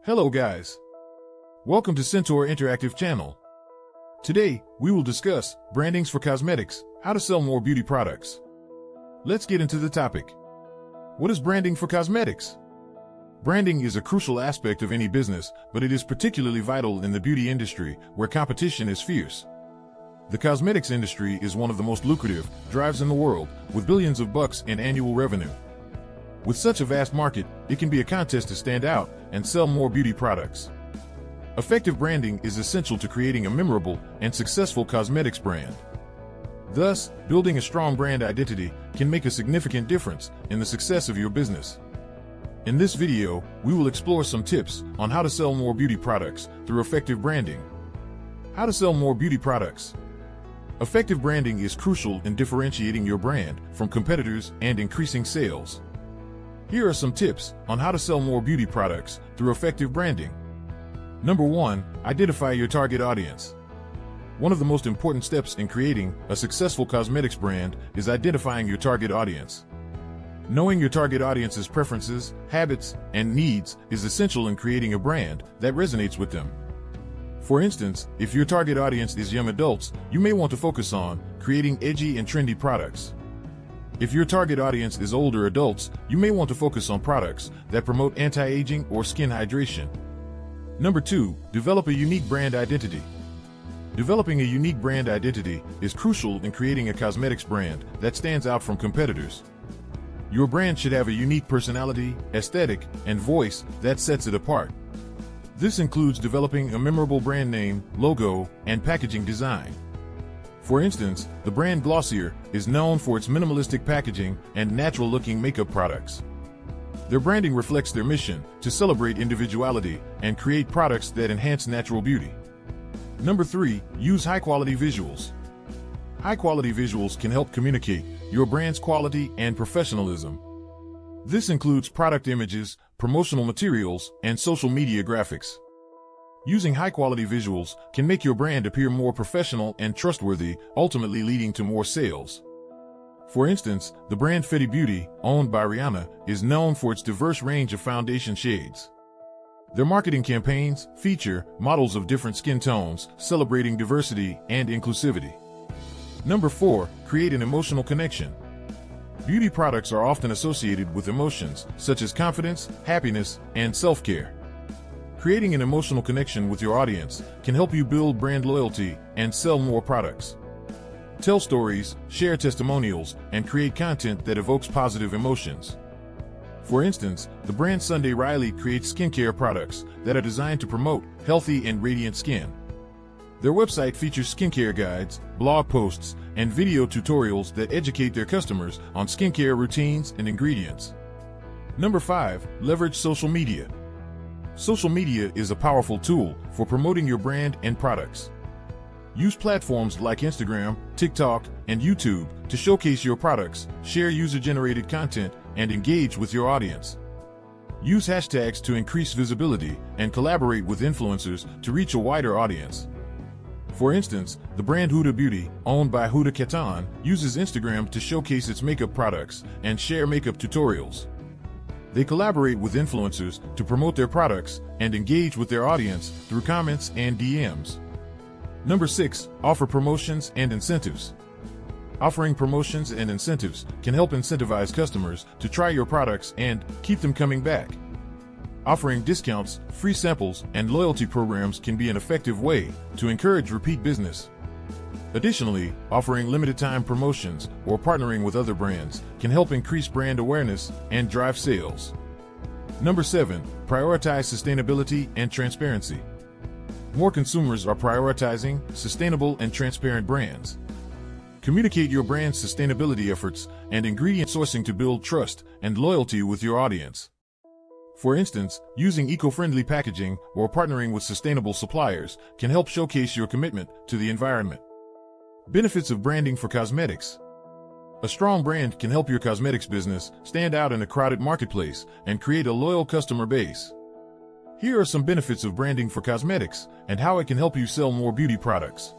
Hello guys. Welcome to Centaur Interactive channel. Today, we will discuss brandings for cosmetics, how to sell more beauty products. Let's get into the topic. What is branding for cosmetics? Branding is a crucial aspect of any business, but it is particularly vital in the beauty industry, where competition is fierce. The cosmetics industry is one of the most lucrative drives in the world, with billions of bucks in annual revenue. With such a vast market, it can be a contest to stand out and sell more beauty products. Effective branding is essential to creating a memorable and successful cosmetics brand. Thus, building a strong brand identity can make a significant difference in the success of your business. In this video, we will explore some tips on how to sell more beauty products through effective branding. How to sell more beauty products. Effective branding is crucial in differentiating your brand from competitors and increasing sales. Here are some tips on how to sell more beauty products through effective branding. Number 1, identify your target audience. One of the most important steps in creating a successful cosmetics brand is identifying your target audience. Knowing your target audience's preferences, habits, and needs is essential in creating a brand that resonates with them. For instance, if your target audience is young adults, you may want to focus on creating edgy and trendy products. If your target audience is older adults, you may want to focus on products that promote anti-aging or skin hydration. Number 2, develop a unique brand identity. Developing a unique brand identity is crucial in creating a cosmetics brand that stands out from competitors. Your brand should have a unique personality, aesthetic, and voice that sets it apart. This includes developing a memorable brand name, logo, and packaging design. For instance, the brand Glossier is known for its minimalistic packaging and natural-looking makeup products. Their branding reflects their mission to celebrate individuality and create products that enhance natural beauty. Number 3, use high-quality visuals. High-quality visuals can help communicate your brand's quality and professionalism. This includes product images, promotional materials, and social media graphics. Using high-quality visuals can make your brand appear more professional and trustworthy, ultimately leading to more sales. For instance, the brand Fenty Beauty, owned by Rihanna, is known for its diverse range of foundation shades. Their marketing campaigns feature models of different skin tones, celebrating diversity and inclusivity. Number 4, create an emotional connection. Beauty products are often associated with emotions, such as confidence, happiness, and self-care. Creating an emotional connection with your audience can help you build brand loyalty and sell more products. Tell stories, share testimonials, and create content that evokes positive emotions. For instance, the brand Sunday Riley creates skincare products that are designed to promote healthy and radiant skin. Their website features skincare guides, blog posts, and video tutorials that educate their customers on skincare routines and ingredients. Number 5, leverage social media. Social media is a powerful tool for promoting your brand and products. Use platforms like Instagram, TikTok, and YouTube to showcase your products, share user-generated content, and engage with your audience. Use hashtags to increase visibility and collaborate with influencers to reach a wider audience. For instance, the brand Huda Beauty, owned by Huda Kattan, uses Instagram to showcase its makeup products and share makeup tutorials. They collaborate with influencers to promote their products and engage with their audience through comments and DMs. Number 6, offer promotions and incentives. Offering promotions and incentives can help incentivize customers to try your products and keep them coming back. Offering discounts, free samples, and loyalty programs can be an effective way to encourage repeat business. Additionally, offering limited-time promotions or partnering with other brands can help increase brand awareness and drive sales. Number 7, prioritize sustainability and transparency. More consumers are prioritizing sustainable and transparent brands. Communicate your brand's sustainability efforts and ingredient sourcing to build trust and loyalty with your audience. For instance, using eco-friendly packaging or partnering with sustainable suppliers can help showcase your commitment to the environment. Benefits of branding for cosmetics. A strong brand can help your cosmetics business stand out in a crowded marketplace and create a loyal customer base. Here are some benefits of branding for cosmetics and how it can help you sell more beauty products.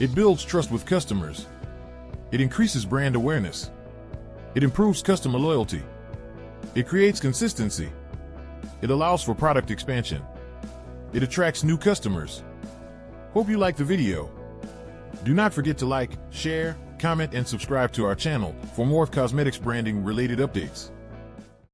It builds trust with customers. It increases brand awareness. It improves customer loyalty. It creates consistency. It allows for product expansion. It attracts new customers. Hope you liked the video. Do not forget to like, share, comment, and subscribe to our channel for more cosmetics branding related updates.